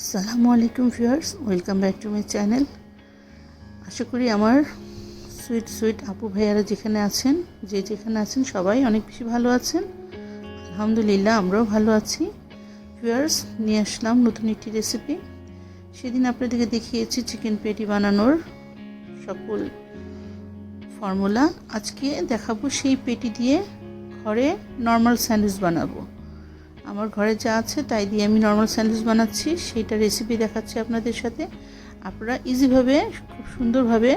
আসসালামু আলাইকুম viewers, welcome back to my channel. আশা করি আমার সুইট আপু ভাইয়ারা যেখানে আছেন সবাই অনেক বেশি ভালো আছেন। আলহামদুলিল্লাহ আমরাও ভালো আছি। ভিউয়ার্স, নিয়ে আসলাম নতুন একটি রেসিপি। সেদিন আপনাদেরকে দেখিয়েছি চিকেন পেটি বানানোর সকল ফর্মুলা। আজকে দেখাবো সেই পেটি দিয়ে ঘরে নর্মাল স্যান্ডউইচ বানাবো। আমার ঘরে যা আছে তাই দিয়ে আমি নর্মাল স্যান্ডউইচ বানাচ্ছি, সেইটা রেসিপি দেখাচ্ছি আপনাদের সাথে। আপনারা ইজিভাবে খুব সুন্দরভাবে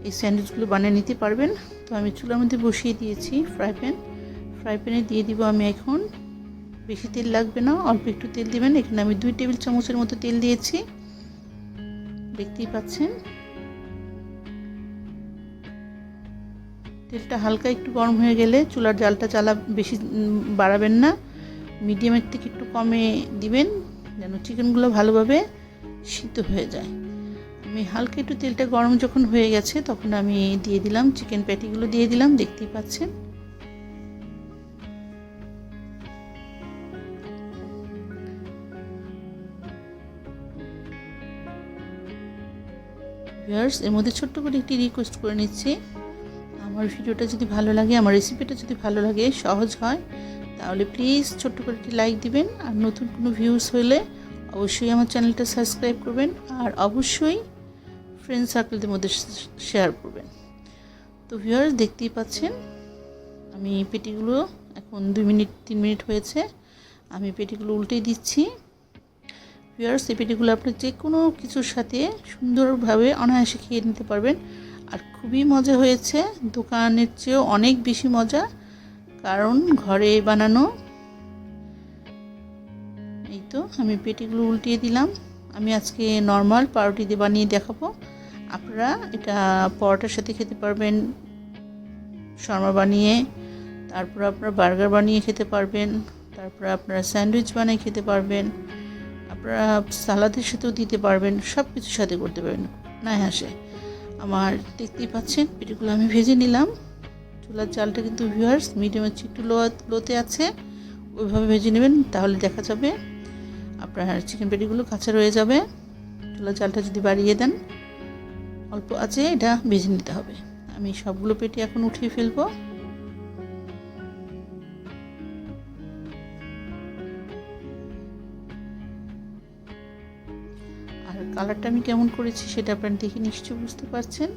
এই স্যান্ডউইচগুলো বানিয়ে নিতে পারবেন। তো আমি চুলার মধ্যে বসিয়ে দিয়েছি ফ্রাই প্যানে দিয়ে দিব আমি এখন। বেশি তেল লাগবে না, অল্প একটু তেল দিবেন। এখানে আমি 2 টেবিল চামচের মতো তেল দিয়েছি, দেখতেই পাচ্ছেন। তেলটা হালকা একটু গরম হয়ে গেলে চুলার জালটা বেশি বাড়াবেন না, মিডিয়ামের থেকে একটু কমে দিবেন যেন চিকেনগুলো ভালোভাবে সিদ্ধ হয়ে যায়। আমি হালকা একটু তেলটা গরম যখন হয়ে গেছে তখন আমি দিয়ে দিলাম চিকেন প্যাটিগুলো, দিয়ে দিলাম, দেখতেই পাচ্ছেন। ভিউয়ার্স, এর মধ্যে ছোট্ট করে একটি রিকোয়েস্ট করে নিচ্ছি, আমার ভিডিওটা যদি ভালো লাগে, আমার রেসিপিটা যদি ভালো লাগে, সহজ হয়, তাহলে প্লিজ ছোট্ট করে একটি লাইক দিবেন। আর নতুন কোনো ভিউজ হলে অবশ্যই আমার চ্যানেলটা সাবস্ক্রাইব করবেন, আর অবশ্যই ফ্রেন্ড সার্কেলদের মধ্যে শেয়ার করবেন। তো ভিউয়ার্স, দেখতেই পাচ্ছেন আমি পেটিগুলো এখন 2-3 মিনিট হয়েছে, আমি পেটিগুলো উল্টে দিচ্ছি। ভিউয়ার্স, এই পেটিগুলো আপনি যে কোনো কিছুর সাথে সুন্দরভাবে অনায়াসে খেয়ে নিতে পারবেন। আর খুবই মজা হয়েছে, দোকানের চেয়েও অনেক বেশি মজা, কারণ ঘরে বানানো। এই তো আমি পেটিগুলো উল্টিয়ে দিলাম। আমি আজকে নর্মাল পাউরুটি দিয়ে বানিয়ে দেখাবো। আপনারা এটা পরোটার সাথে খেতে পারবেন, শর্মা বানিয়ে, তারপর আপনারা বার্গার বানিয়ে খেতে পারবেন, তারপর আপনারা স্যান্ডউইচ বানিয়ে খেতে পারবেন, আপনারা সালাদের সাথেও দিতে পারবেন, সব কিছুর সাথে করতে পারবেন না হাসে। আমার দেখতেই পাচ্ছেন পেটিগুলো আমি ভেজে নিলাম। চুলার জালটা কিন্তু ভিউয়ার্স মিডিয়ামের চেয়ে একটু লোতে আছে, ওইভাবে ভেজে নেবেন, তাহলে দেখা যাবে আপনার চিকেন পেটিগুলো কাঁচা রয়ে যাবে। চুলার জালটা যদি বাড়িয়ে দেন, অল্প আছে এটা ভেজে নিতে হবে। আমি সবগুলো পেটি এখন উঠিয়ে ফেলবো। আর কালারটা আমি কেমন করেছি সেটা আপনারা দেখে নিশ্চয়ই বুঝতে পারছেন।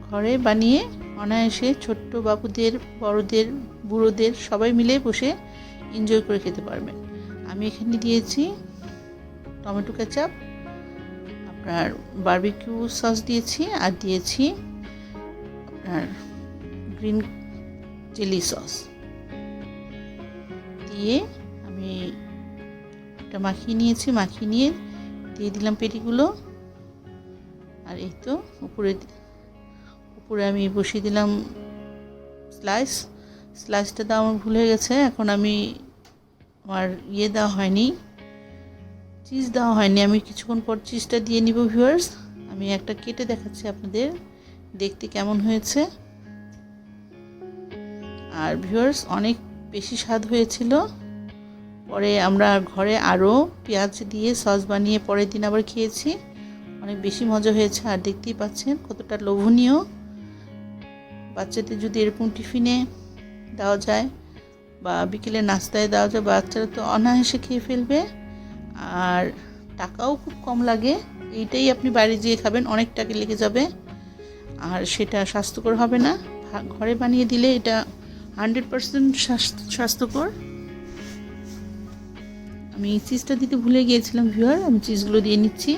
ঘরে বানিয়ে অনায়াসে ছোট্ট বাবুদের, বড়দের, বুড়োদের সবাই মিলে বসে এনজয় করে খেতে পারবেন। আমি এখানে দিয়েছি টমেটো কেচাপ, আপনার বারবিকিউ সস দিয়েছি, আর দিয়েছি আপনার গ্রিন চিলি সস দিয়ে আমি এটা মাখিয়ে নিয়ে দিয়ে দিলাম পেটিগুলো। আর এই তো উপরে আমি বসিয়ে দিলাম স্লাইসটা দেওয়া আমার ভুল হয়ে গেছে। এখন আমার দেওয়া হয়নি, চিজ দেওয়া হয়নি, আমি কিছুক্ষণ পর চিজটা দিয়ে নিব। ভিউয়ার্স, আমি একটা কেটে দেখাচ্ছি আপনাদের দেখতে কেমন হয়েছে। আর ভিউয়ার্স, অনেক বেশি স্বাদ হয়েছিল। পরে আমরা ঘরে আরও পেঁয়াজ দিয়ে সস বানিয়ে পরের দিন আবার খেয়েছি, অনেক বেশি মজা হয়েছে। আর দেখতেই পাচ্ছেন কতটা লোভনীয়। বাচ্চাদের যদি এরকম টিফিনে দেওয়া যায় বা বিকেলে নাস্তায় দেওয়া যায়, বাচ্চারা তো অনায়াসে খেয়ে ফেলবে, আর টাকাও খুব কম লাগে। এইটাই আপনি বাইরে যেয়ে খাবেন, অনেক টাকা লেগে যাবে, আর সেটা স্বাস্থ্যকর হবে না। ঘরে বানিয়ে দিলে এটা 100% স্বাস্থ্যকর। আমি চিজটা দিতে ভুলে গিয়েছিলাম ভিউয়ার, আমি চিজগুলো দিয়ে নিচ্ছি।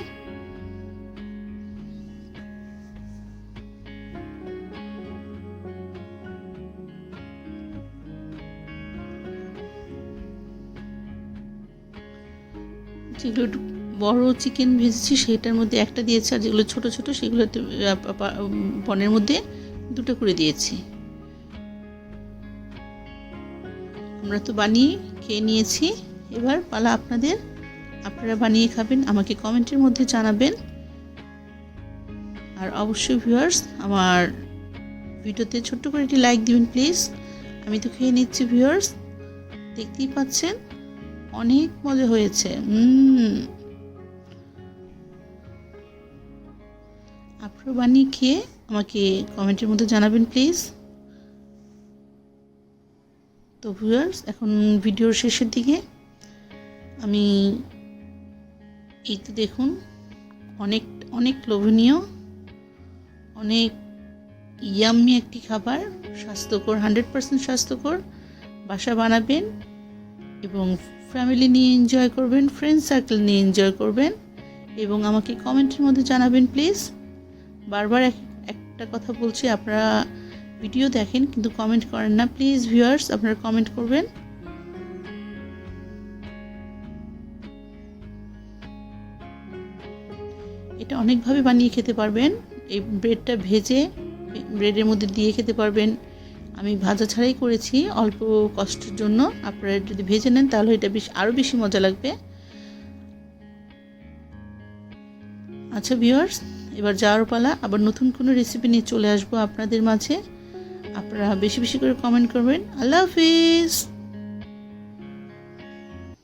যেগুলো বড় চিকেন ভেজেছি সেটার মধ্যে একটা দিয়েছি, আর যেগুলো ছোট ছোট সেগুলো পনের মধ্যে 2টো করে দিয়েছি। আমরা তো বানিয়ে খেয়ে নিয়েছি, এবার পালা আপনাদের। আপনারা বানিয়ে খাবেন, আমাকে কমেন্টের মধ্যে জানাবেন। আর অবশ্যই ভিউয়ার্স, আমার ভিডিওতে ছোট্ট করে একটি লাইক দিবেন প্লিজ। আমি তো খেয়ে নিচ্ছি ভিউয়ার্স, দেখতেই পাচ্ছেন অনেক মজা হয়েছে। আপনারা বানিয়ে খেয়ে আমাকে কমেন্টের মধ্যে জানাবেন প্লিজ। তো ভিউয়ার্স, এখন ভিডিওর শেষের দিকে আমি এই তো দেখুন অনেক অনেক লোভনীয়, অনেক ইয়াম্মি একটি খাবার, স্বাস্থ্যকর, 100% স্বাস্থ্যকর। বাসা বানাবেন এবং ফ্যামিলি নিয়ে এনজয় করবেন, ফ্রেন্ড সার্কেল নিয়ে এনজয় করবেন এবং আমাকে কমেন্টের মধ্যে জানাবেন প্লিজ। বারবার একটা কথা বলছি, আপনারা ভিডিও দেখেন কিন্তু কমেন্ট করেন না। প্লিজ ভিউয়ার্স, আপনারা কমেন্ট করবেন। এটা অনেকভাবে বানিয়ে খেতে পারবেন। এই ব্রেডটা ভেজে ব্রেডের মধ্যে দিয়ে খেতে পারবেন। আমি ভাজা ছাড়াই করেছি অল্প কষ্টের জন্য। আপনারা যদি ভেজে নেন তাহলে এটা আরও বেশি মজা লাগবে। আচ্ছা ভিউয়ার্স, এবার যাওয়ার পালা। আবার নতুন কোনো রেসিপি নিয়ে চলে আসবো আপনাদের মাঝে। আপনারা বেশি বেশি করে কমেন্ট করবেন। আল্লাহ হাফিজ।